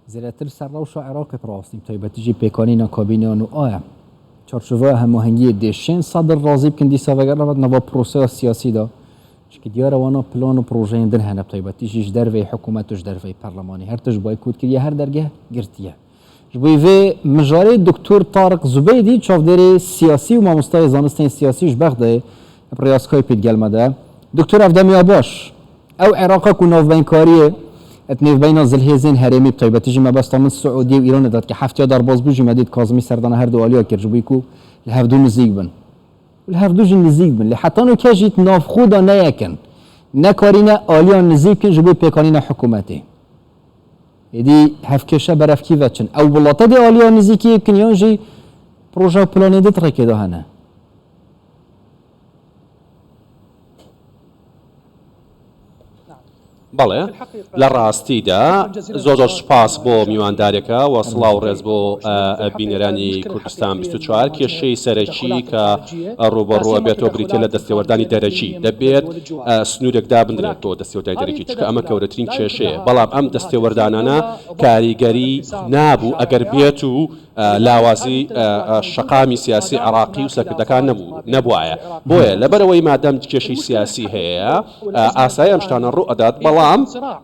زیاتر سر روش عراق پراستیم تایبەتیژی پێکانینە کابینیان و ئایا چارچوبە هەماهەنگی دێشێن سەدر ڕازی بکەن دیسا vەگەڕەوەت نەوە پرۆسەیە سیاسیدا چکە دیارەوانە پلان و پرۆژەیان دن هەنە تایبەتیژیش دەرvey حکوومەت وش دەرvey پەرلەمانی هەرتش بای کودکردیە هەر دەرگە گرتیە ji bo vê mijarê Dr. Tariq Zubeydî çavderê siyasî û mamostayê zanistên siyasî ji Bexdayê rêyazkayê pêdgelme de Dr. Evdemiya baş ew Iraqê ku navbeykariyê et nêvbeyna zilhêzên herêmî bi taybetî jî mebesta min Siûdiyê û Îranê dat ki heftiya derbasbû jî Medîd Kazimî serdana her du aliya kir ji bo ku li hevdû nizîk bin li hevdû jî nizîk bin lê heta nûkê jî navxwe da neyekin nekarîne aliyan nizîk bin ji bo pêkanîna hikûmetê êdî hevkêşe berevkî veçin ew wilata dê aliya nizîkiyê bikin yan jî proje û planê dê tirekê da hene بەڵێ لە ڕاستیدا زۆر سپاس بۆ میواندارێکە و سڵاو ڕێز بۆ بینەرانی کوردستان 24 کێشەی سەرەکی کە ڕوبەڕوە بێتەوە بریتە لە دەستێوەردانی دەرەکی دەبێت سنوورێکدا بندرێت بۆ دەستێوەردانی دەرەکی چکە ئەمە کەورەترین کێشەیە بەڵام ئەم دەستێوەردانانە کاریگەری نابوو ئەگەر بێت و لاوازی شەقامی سیاسی عراقی و سەرکردەکان نەبووایە بۆیە لەبەرەوەی مادەم کێشەی سیاسی هەیە ئاسایی ئەم شتانە ڕوو ئەدات بەڵام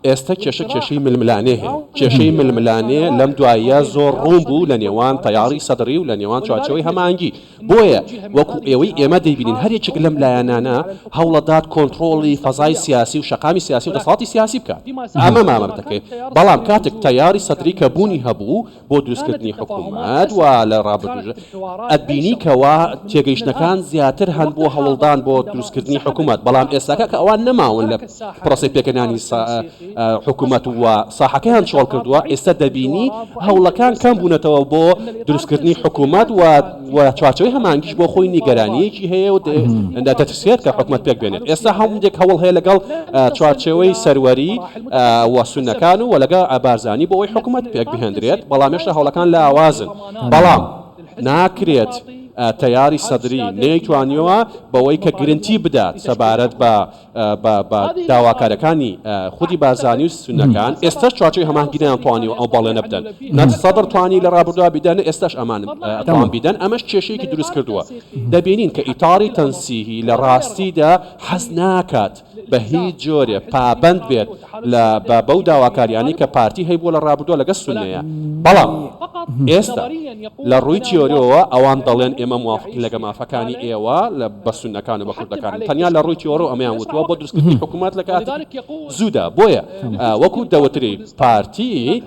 ئێستا کێشەی ململانێ هەیە کێشەی ململانێ لەم دواییە زۆر ڕوون بوو لە نێوان تەیاری سەدری و لە نێوان چوارچەوەی هەمانگی بۆیە وەکو ئێوەی ئێمە دەیبینین هەر یەکێک لەم لایەنانە هەوڵەدات کۆنتڕۆڵی فەزای سیاسی و شەقامی سیاسی و دەسەڵاتی سیاسی بکات ئەمە مامەڵ دەکەی بەڵام کاتێک تەیاری سەدری کە بوونی هەبوو بۆ دروستکردنی حکوومەت و لە ڕابردوژە ئەتبینی کەوا تێگەیشتەکان زیاتر هەن بۆ هەوڵدان بۆ دروستکردنی حکوومەت بەڵام ئێستاکە کە ئەوان نەماون لە پرۆسی پێکەنانی حکوومەت و ساحەکەیان چۆڵ کردووە ئێستا دەبینی هەوڵەکان کەم بوونەتەوە بۆ دروستکردنی حکوومەت و چوارچەوەی هەمانگیش بۆ خۆی نیگەرانیەکی هەیە و دەترسێت کە حکوومەت پێک بێنێت ئێستا هەمووێک هەوڵ هەیە لەگەڵ چوارچەوەی سەروەری و سونەکان و لەگەڵ ئابارزانی بۆ ئەوەی حکوومەت پێک بهێنرێت بەڵام هێشتا هەوڵەکان لە ئاوازن بەڵام ناکرێت تەیاری سەدری نەیتوانیەوە بەوەی کە گرنتی بدات سەبارەت بە داواکارەکانی خودی بارزانی و سونەکان ئێستا چوارچەوەی هەماهنگگی نەیانتوانیوە ئەو بەڵێ نەبدەن نەت سەدر توانی لە ڕابردووە بیدەن ئێستاش ئەمانم توان بیدەن ئەمەش کێشەیەکی دروست کردووە دەبینین کە ئیتاری تەنسیهی لە ڕاستیدا حەز ناکات بە هیچ جۆرێ پابند بێت لە بەو داواکاریانی کە پارتی هەیە بۆ لە ڕابردووە لەگە سونەیە بەڵام ئێستا لە ڕووی تیۆریەوە ئەوان دەڵێن ئێمە موافقین لەگە مافەکانی ئێوە لە بەسونەکان و بە کوردەکان تەنیا لە ڕووی تیۆرە ئەمەیان وتووە بۆ دروستکردنی حکوومەت لە کاتێک زوودا بۆیە وەکو دەوتری پارتی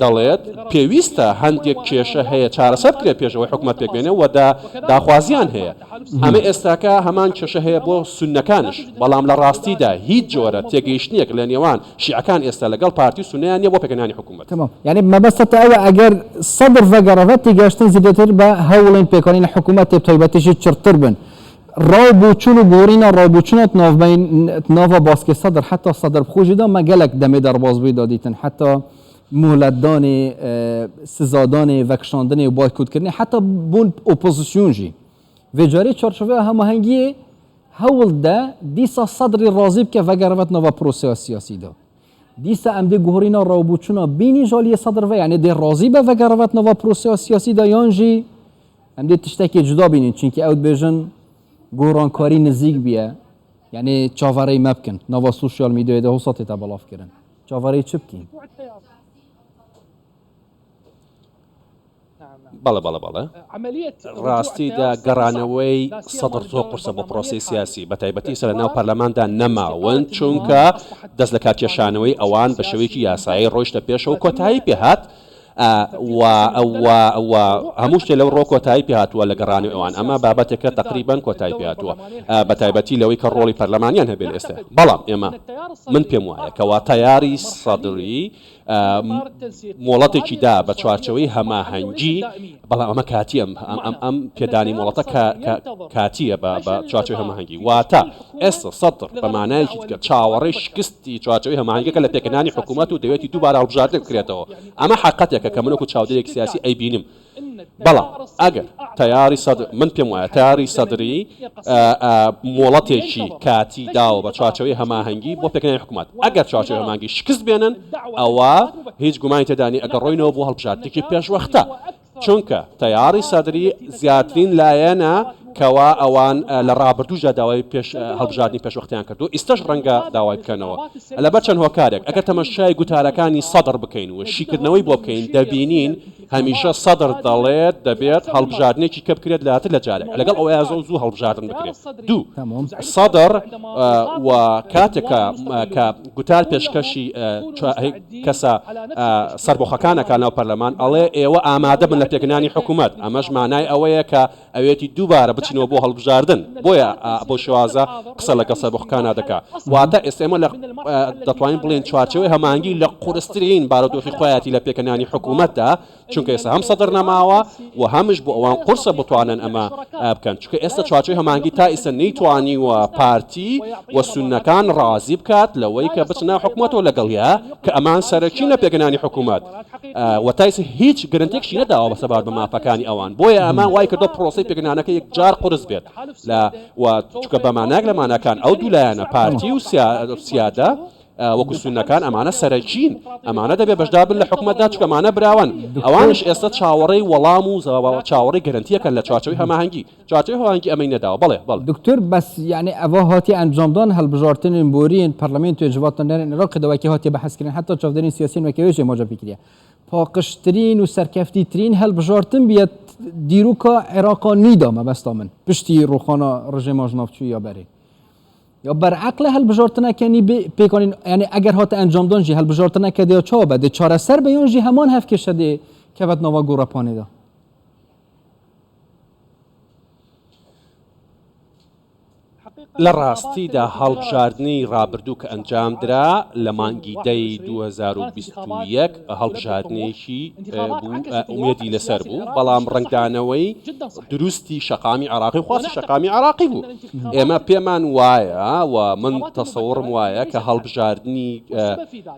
دەڵێت پێویستە هەندێک کێشە هەیە چارەسەر بکرێت پێشەوەی حکوومەت پێک بێنێ و داخوازیان هەیە ئەمە ئێستاکە هەمان کێشە هەیە بۆ سونەکانش بەڵام لە ڕاستیدا هیچ جۆرە تێگەیشتنێک لە نێوان شیعەکان ئێستا لەگەڵ پارتی و سونەیان نیە بۆ پێکەنانی حکوومەت یعنی مەبەستە ئەوە ئەگەر سەدر vەگەڕەوەت تێگەشتن زیاتر بە هەوڵین پێکانینە حکوومەت تایبەتیژی چرتر بن ڕاوبوچون و گۆڕینە ڕاوبوچونەت ناوە باسکێ سەدر حتا سەدر بخۆژیدا مە gelek demê derbasbûyî da dîtin heta muhletdanê sizadanê vekşandinê û boykotkirinê heta bûn opozîsyon jî vê carê çarçoveya hemahengiyê hewl de dîsa sedrî razî bike vegerîvet nava proseya siyasî da dîsa em dê guhorîna rawbûçûna bînî jaliyê sedr ve yani dê razî be vegerîvet nava proseya siyasî da yan jî em dê tiştekê cuda bînin çînkî ew dibêjin gorankarî nizîk biye yani çavareyî me bikin nava sosyal medyayê de hosatê te belav kirin çavareyî çi bikîn بەڵێ ڕاستیدا گەڕانەوەی سەدر زۆر قورسە بۆ پرۆسی سیاسی بە تایبەتی سەر ناو پەرلەماندا نەماون چونکە دەست لە کارکێشانەوەی ئەوان بە شێوەیەکی یاسایی ڕۆیشتە پێشەوە کۆتایی پێهات هەموو شتێ لەو ڕۆ کۆتایی پێهاتووە لە گەڕانی ئەوان ئەمە بابەتێکە تقریبان کۆتایی پێهاتووە بە تایبەتی لەوەی کە ڕۆڵی پەرلەمانیان هەبێت ئێستا بەڵام ئێمە من پێم وایە کەوا تەیاری سەدری مۆڵەتێکی دا بە چوارچەوەی هەماهەنگی بەڵام ئەمە کاتی ئەم پێدانی مۆڵەتە کاتیە بە چوارچەوەی هەماهەنگی واتە ئێستا سەدر بە مانایەکی دیکە چاوەڕێی شکستی چوارچەوەی هەماهەنگیەکە لە پێکەنانی حکوومەت و دەوێتی دووبارە هەڵبژاردن بکرێتەوە ئەمە حقیقەتێکە کە من وەکو چاودێرێکی سیاسی ئەیبینم بەڵام ئەگەر تەیاری سەدر من پێم وایە تەیاری سەدری مۆڵەتێکی کاتی داوە بە چوارچەوەی هەماهەنگی بۆ پێکەنانی حکوومەت ئەگەر چوارچەوەی هەماهەنگی شکست بێنن ئەوە هیچ گومانی تێدانی ئەگەر ڕۆینەوە بۆ هەڵبژاردنێکی پێشوەختە چونکە تەیاری سەدری زیاترین لایەنە کەوا ئەوان لە ڕابردووژە داوای هەڵبژاردننی پێشوەختیان کردو ئیستش ڕەنگە داوای بکەنەوە لەبەر چەند هۆکارێک ئەگەر تەمەشای گوتارەکانی سەدر بکەین و شیکردنەوەی بۆ بکەین دەبینین هەمیشە سەدر دەڵێت دەبێت هەڵبژاردنێکی کە بکرێت لاتر لە جارێک لەگەڵ ئەوەیە زوو هەڵبژاردن بکرێت دوو سەدر و کاتێکە کە گوتار پێشکەشی کەسە سەربۆخەکانەکە ناو پەرلەمان ئەڵێ ئێوە ئامادە بن لە پێکردنانی حکوومەت ئەمەش مانای ئەوەیە کە ئەوێتی دووبارە بچینەوە بۆ هەڵبژاردن بۆیە بۆ شێوازە قسە لەگەڵ سەربۆخەکانە دەکا واتە ئێستێمە دەتوانین بڵێن چوارچەوەی هەمانگی لە قورسترین بارودۆخی خۆیەتی لە پێکردنانی حکوومەتدا چونکە ئێستا هەم سەدر نەماوە و هەمش بۆ ئەوان قورسە بتوانن ئەمە بکەن چونکە ئێستا چوارچەوەی هەمانگی تا ئێستا نەیتوانی و پارتی و سونەکان ڕازی بکات لەوەی کە بچنە حکوومەتەوە لەگەڵیا کە ئەمان سەرەکی لە پێکردنانی حکوومەت وەتایس هیچ گرنتێکشی نەداوە بە سەبار بە مافەکانی ئەوان بۆیە ئەمان وای کردو پرۆسی پێکردنانەکە یەک جار قورس بێت و چونکە بەماناک لە مانەکان ئەو دوولایەنە پارتی و سیادە وەکو سونەکان ئەمانە سەرەکین ئەمانە دەبێت بەشدار بن لە حکوومەتدا چونکە ئەمانە براون ئەوانش ئێستا چاوەڕێی وەڵام و چاوەڕێی گەرنتیەکەن لە چوارچەوەی هەماهەنگی چوارچەوەی هەماهەنگی ئەمەی نەداوە بەڵێ دکتور بەس یعنی ئەوە هاتی ئەنجامدان هەڵبژاردنên borîn parlamentê civatanderên Iraqê dawekî hatiye behezkirin heta çavderên siyasîn wekî jê moca fikiriye paqiştirîn û serkeftîtirîn هەڵبژاردن بێت dîroka Iraqا nîda mebesta min piştî rûxana rejima ji navçûyî ya berê یا برعقل هەڵبژاردنەکەنی پێکانین یعنی ئەگەر هاتە ئەنجامدان jî هەڵبژاردنەکە دێ چاوە بە دێ چارەسەر بەیان jî هەمان هەفکێشە دێ کەوت ناوا گۆڕەپانێدا لە ڕاستیدا هەڵبژاردننی ڕابردوو کە ئەنجام درا لە مانگی دەی 2021 هەڵبژاردنێکی ئومێدی لەسەر بوو بەڵام ڕنگدانەوەی دروستی شەقامی عراقی خواستی شەقامی عراقی بوو ئێمە پێمان وایە و من تەسەوڕم وایە کە هەڵبژاردننی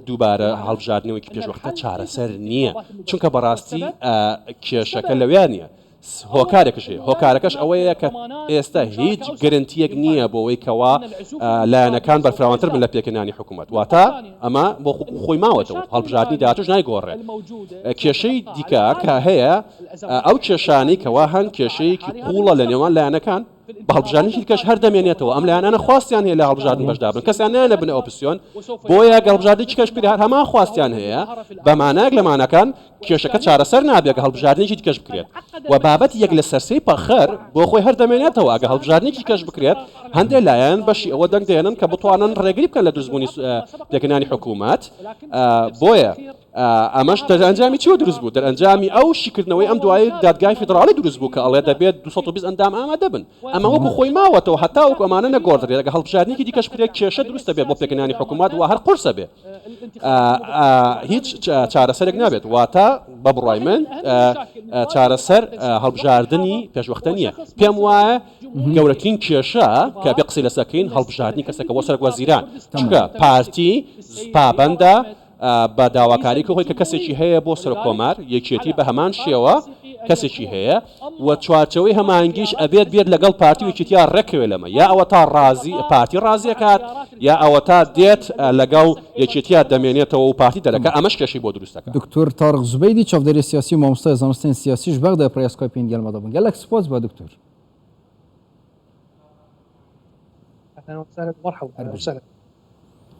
دووبارە هەڵبژاردنەوەیکی پێشوەختە چارەسەر نییە چونکە بەڕاستی کێشەکە لەوێ نیە هۆکارەکەش ئەوەیە کە ئێستا هیچ گرنتیەک نییە بۆ ئەوەی کەوا لایەنەکان بەرفراوانتر بن لە پێکردنانی حکوومەت واتە ئەمە بۆ خۆی ماوەتەوە هەڵبژاردننی داهاتوش نایگۆڕێت کێشەی دیکە کە هەیە ئەو کێشانەی کەوا هەن کێشەیەکی قوڵە لە نێوان لایەنەکان بە هەڵبژاردنێکی کەش هەر دەمێنێتەوە ئەم لایەنانە خواستیان هەیە لە هەڵبژاردن بەشدار بن کەسیان نایەنە بنە ئۆپسیۆن بۆیە هەڵبژاردنێکی کەش پێ هەمان خواستیان هەیە بەمانایەک لەمانەکان کێشەکە چارەسەر نابێت کە هەڵبژاردنێکی کەش بکرێت و بابەت یەک لە سەرسەی پەخەر بۆ خۆی هەر دەمێنێتەوە ئەگە هەڵبژاردنێکی کەش بکرێت هەندێک لایەن بەشی ئەوە دەنگ دێنن کە بتوانن ڕێگری بکەن لە دروستبوونی پێکردنانی حکوومەت بۆیە ئەمەش دەرئەنجامی چیوە دروست بوو دەرئەنجامی ئەو شیکردنەوەی ئەم دوای دادگای فیدراڵی دروست بوو کە ئەڵێ دەبێت 220 ئەندام ئامادە بن ئەمە وەکو خۆی ماوەتەوە هەتا وەکو ئەمانە نەگۆڕدرێت ئەگە هەڵبژاردنێکی دیکەش بکرێت کێشە دروستە بێت بۆ پێکردنانی حکوومەت و هەر قورسە بێت هیچ چارەسەرێک نابێت واتە بە بڕای من چارەسەر هەڵبژاردننی پێشوەختە نییە پێم وایە گەورەترین کێشە کە بێ قسەی لەسەکەین هەڵبژاردننی کەسێکە بۆ سەرۆک وەزیران چونکە پارتی پابەندە بە داواکاری خۆی کە کەسێکی هەیە بۆ سەرۆکۆمار یەکێتی بە هەمان شێوە کەسێکی هەیە و چوارچەوەی هەمانگیش ئەبێت بێت لەگەڵ پارتی وەکێتیا ڕێکەوێ لەمە یا ئەوە تا ڕازی پارتی ڕازیەکات یا ئەوە تا دێت لەگەڵ یەکێتیا دەمێنێتەوە و پارتی دەرەکە ئەمەش کێشەی بۆ دروستەکە دکتۆر تارق زبەیدی چاودێری سیاسی و مامۆستای زانستین سیاسیش بەغدا پرێسکۆپین گەلمەدا بوون گەلێک سپاس بە دکتۆر مرحبا